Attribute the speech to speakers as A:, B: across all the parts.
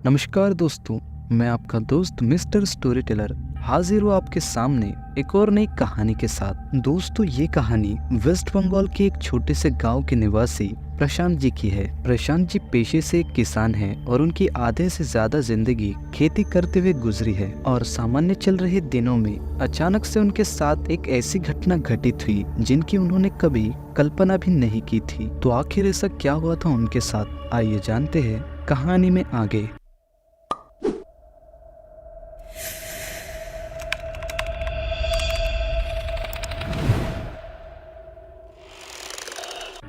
A: नमस्कार दोस्तों, मैं आपका दोस्त मिस्टर स्टोरी टेलर हाजिर हूँ आपके सामने एक और नई कहानी के साथ। दोस्तों, ये कहानी वेस्ट बंगाल के एक छोटे से गांव के निवासी प्रशांत जी की है। प्रशांत जी पेशे से एक किसान हैं और उनकी आधे से ज्यादा जिंदगी खेती करते हुए गुजरी है। और सामान्य चल रहे दिनों में अचानक से उनके साथ एक ऐसी घटना घटित हुई जिनकी उन्होंने कभी कल्पना भी नहीं की थी। तो आखिर ऐसा क्या हुआ था उनके साथ, आइए जानते हैं कहानी में आगे।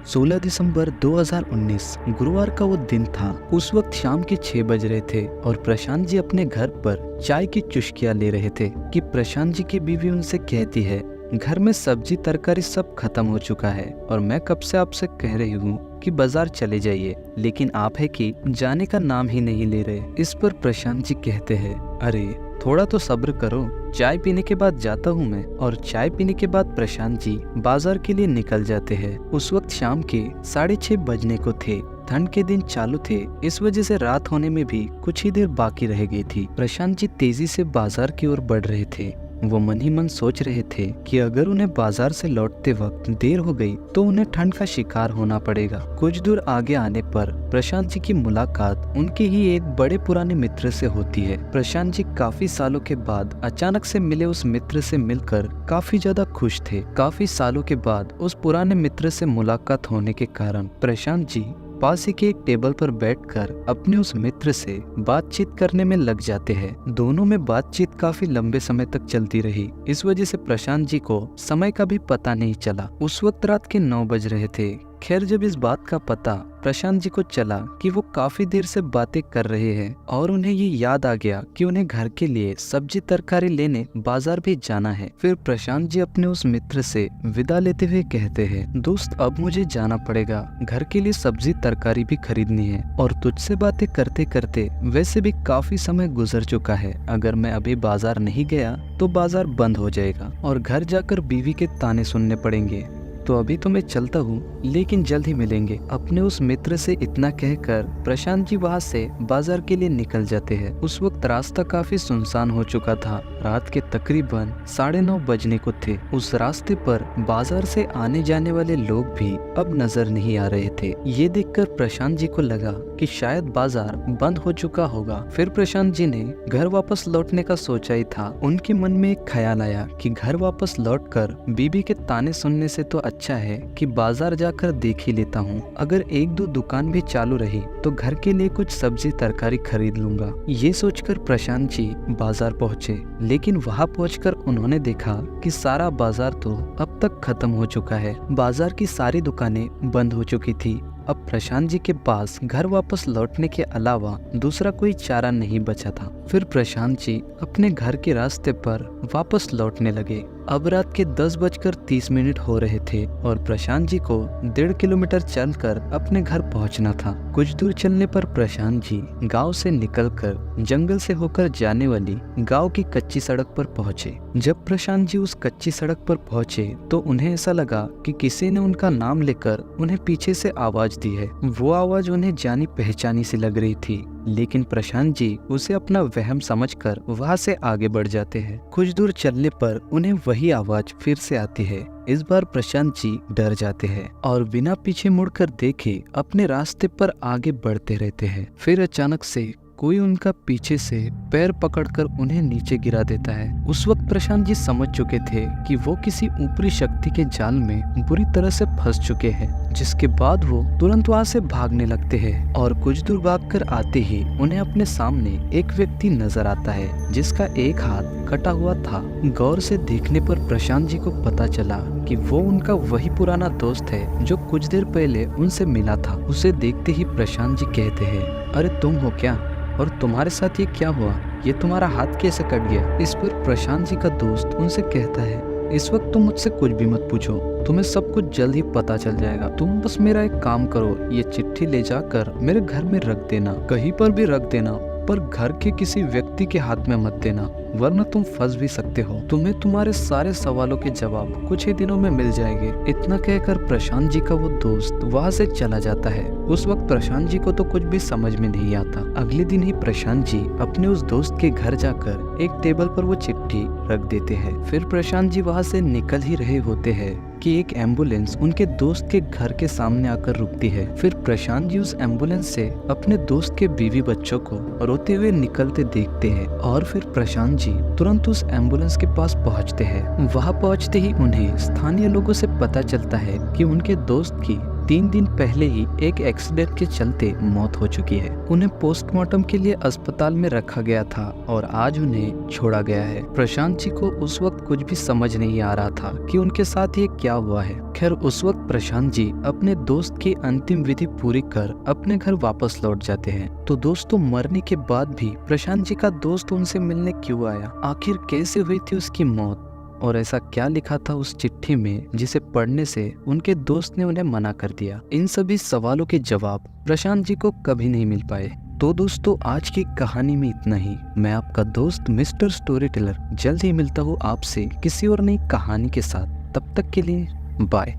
A: 16 दिसंबर 2019 गुरुवार का वो दिन था। उस वक्त शाम के 6 बज रहे थे और प्रशांत जी अपने घर पर चाय की चुस्कियां ले रहे थे कि प्रशांत जी की बीवी उनसे कहती है, घर में सब्जी तरकारी सब खत्म हो चुका है और मैं कब से आपसे कह रही हूँ कि बाजार चले जाइए, लेकिन आप है कि जाने का नाम ही नहीं ले रहे। इस पर प्रशांत जी कहते हैं, अरे थोड़ा तो सब्र करो, चाय पीने के बाद जाता हूँ मैं। और चाय पीने के बाद प्रशांत जी बाजार के लिए निकल जाते हैं। उस वक्त शाम के 6:30 बजने को थे। ठंड के दिन चालू थे, इस वजह से रात होने में भी कुछ ही देर बाकी रह गई थी। प्रशांत जी तेजी से बाजार की ओर बढ़ रहे थे। वो मन ही मन सोच रहे थे कि अगर उन्हें बाजार से लौटते वक्त देर हो गई तो उन्हें ठंड का शिकार होना पड़ेगा। कुछ दूर आगे आने पर प्रशांत जी की मुलाकात उनके ही एक बड़े पुराने मित्र से होती है। प्रशांत जी काफी सालों के बाद अचानक से मिले उस मित्र से मिलकर काफी ज्यादा खुश थे। काफी सालों के बाद उस पुराने मित्र से मुलाकात होने के कारण प्रशांत जी पास ही के एक टेबल पर बैठकर अपने उस मित्र से बातचीत करने में लग जाते हैं। दोनों में बातचीत काफी लंबे समय तक चलती रही। इस वजह से प्रशांत जी को समय का भी पता नहीं चला। उस वक्त रात के 9 बज रहे थे। खैर, जब इस बात का पता प्रशांत जी को चला कि वो काफी देर से बातें कर रहे हैं और उन्हें ये याद आ गया कि उन्हें घर के लिए सब्जी तरकारी लेने बाजार भी जाना है। फिर प्रशांत जी अपने उस मित्र से विदा लेते हुए कहते हैं, दोस्त अब मुझे जाना पड़ेगा, घर के लिए सब्जी तरकारी भी खरीदनी है और तुझसे बातें करते करते वैसे भी काफी समय गुजर चुका है। अगर मैं अभी बाजार नहीं गया तो बाजार बंद हो जाएगा और घर जाकर बीवी के ताने सुनने पड़ेंगे। तो अभी तो मैं चलता हूँ, लेकिन जल्द ही मिलेंगे। अपने उस मित्र से इतना कहकर प्रशांत जी वहाँ से बाजार के लिए निकल जाते हैं। उस वक्त रास्ता काफी सुनसान हो चुका था। रात के तकरीबन 9:30 बजने को थे। उस रास्ते पर बाजार से आने जाने वाले लोग भी अब नजर नहीं आ रहे थे। ये देखकर प्रशांत जी को लगा कि शायद बाजार बंद हो चुका होगा। फिर प्रशांत जी ने घर वापस लौटने का सोचा ही था। उनके मन में एक ख्याल आया कि घर वापस लौटकर बीबी के ताने सुनने से तो अच्छा है कि बाजार जाकर देख ही लेता हूँ। अगर 1-2 दुकान भी चालू रही तो घर के लिए कुछ सब्जी तरकारी खरीद लूंगा। ये सोचकर प्रशांत जी बाजार पहुँचे, लेकिन वहाँ पहुँचकर उन्होंने देखा कि सारा बाजार तो अब तक खत्म हो चुका है। बाजार की सारी दुकानें बंद हो चुकी थी। अब प्रशांत जी के पास घर वापस लौटने के अलावा दूसरा कोई चारा नहीं बचा था। फिर प्रशांत जी अपने घर के रास्ते पर वापस लौटने लगे। अब रात के 10:30 हो रहे थे और प्रशांत जी को 1.5 किलोमीटर चलकर अपने घर पहुंचना था। कुछ दूर चलने पर प्रशांत जी गांव से निकलकर जंगल से होकर जाने वाली गांव की कच्ची सड़क पर पहुंचे। जब प्रशांत जी उस कच्ची सड़क पर पहुंचे तो उन्हें ऐसा लगा कि किसी ने उनका नाम लेकर उन्हें पीछे से आवाज दी है। वो आवाज उन्हें जानी पहचानी सी लग रही थी, लेकिन प्रशांत जी उसे अपना वहम समझकर वहां से आगे बढ़ जाते हैं। कुछ दूर चलने पर उन्हें वही आवाज फिर से आती है। इस बार प्रशांत जी डर जाते हैं और बिना पीछे मुड़कर देखे अपने रास्ते पर आगे बढ़ते रहते हैं। फिर अचानक से कोई उनका पीछे से पैर पकड़कर उन्हें नीचे गिरा देता है। उस वक्त प्रशांत जी समझ चुके थे कि वो किसी ऊपरी शक्ति के जाल में बुरी तरह से फंस चुके हैं, जिसके बाद वो तुरंत वहाँ से भागने लगते हैं। और कुछ दूर भागकर आते ही उन्हें अपने सामने एक व्यक्ति नजर आता है जिसका एक हाथ कटा हुआ था। गौर से देखने पर प्रशांत जी को पता चला कि वो उनका वही पुराना दोस्त है जो कुछ देर पहले उनसे मिला था। उसे देखते ही प्रशांत जी कहते हैं, अरे तुम हो क्या, और तुम्हारे साथ ये क्या हुआ, ये तुम्हारा हाथ कैसे कट गया। इस पर प्रशांत जी का दोस्त उनसे कहता है, इस वक्त तुम मुझसे कुछ भी मत पूछो, तुम्हें सब कुछ जल्द ही पता चल जाएगा। तुम बस मेरा एक काम करो, ये चिट्ठी ले जाकर मेरे घर में रख देना, कहीं पर भी रख देना, पर घर के किसी व्यक्ति के हाथ में मत देना, वरना तुम फंस भी सकते हो। तुम्हें तुम्हारे सारे सवालों के जवाब कुछ ही दिनों में मिल जाएंगे। इतना कहकर प्रशांत जी का वो दोस्त वहाँ से चला जाता है। उस वक्त प्रशांत जी को तो कुछ भी समझ में नहीं आता। अगले दिन ही प्रशांत जी अपने उस दोस्त के घर जाकर एक टेबल पर वो चिट्ठी रख देते हैं। फिर प्रशांत जी वहाँ से निकल ही रहे होते हैं कि एक एम्बुलेंस उनके दोस्त के घर के सामने आकर रुकती है। फिर प्रशांत जी उस एम्बुलेंस से अपने दोस्त के बीवी बच्चों को रोते हुए निकलते देखते हैं और फिर प्रशांत जी तुरंत उस एम्बुलेंस के पास पहुंचते हैं। वहां पहुंचते ही उन्हें स्थानीय लोगों से पता चलता है कि उनके दोस्त की 3 दिन पहले ही एक एक्सीडेंट के चलते मौत हो चुकी है। उन्हें पोस्टमार्टम के लिए अस्पताल में रखा गया था और आज उन्हें छोड़ा गया है। प्रशांत जी को उस वक्त कुछ भी समझ नहीं आ रहा था कि उनके साथ ये क्या हुआ है। खैर उस वक्त प्रशांत जी अपने दोस्त की अंतिम विधि पूरी कर अपने घर वापस लौट जाते हैं। तो दोस्तों मरने के बाद भी प्रशांत जी का दोस्त उनसे मिलने क्यों आया? आखिर कैसे हुई थी उसकी मौत? और ऐसा क्या लिखा था उस चिट्ठी में जिसे पढ़ने से उनके दोस्त ने उन्हें मना कर दिया? इन सभी सवालों के जवाब प्रशांत जी को कभी नहीं मिल पाए। तो दोस्तों आज की कहानी में इतना ही। मैं आपका दोस्त मिस्टर स्टोरी टेलर जल्द ही मिलता हूँ आपसे किसी और नई कहानी के साथ। तब तक के लिए बाय।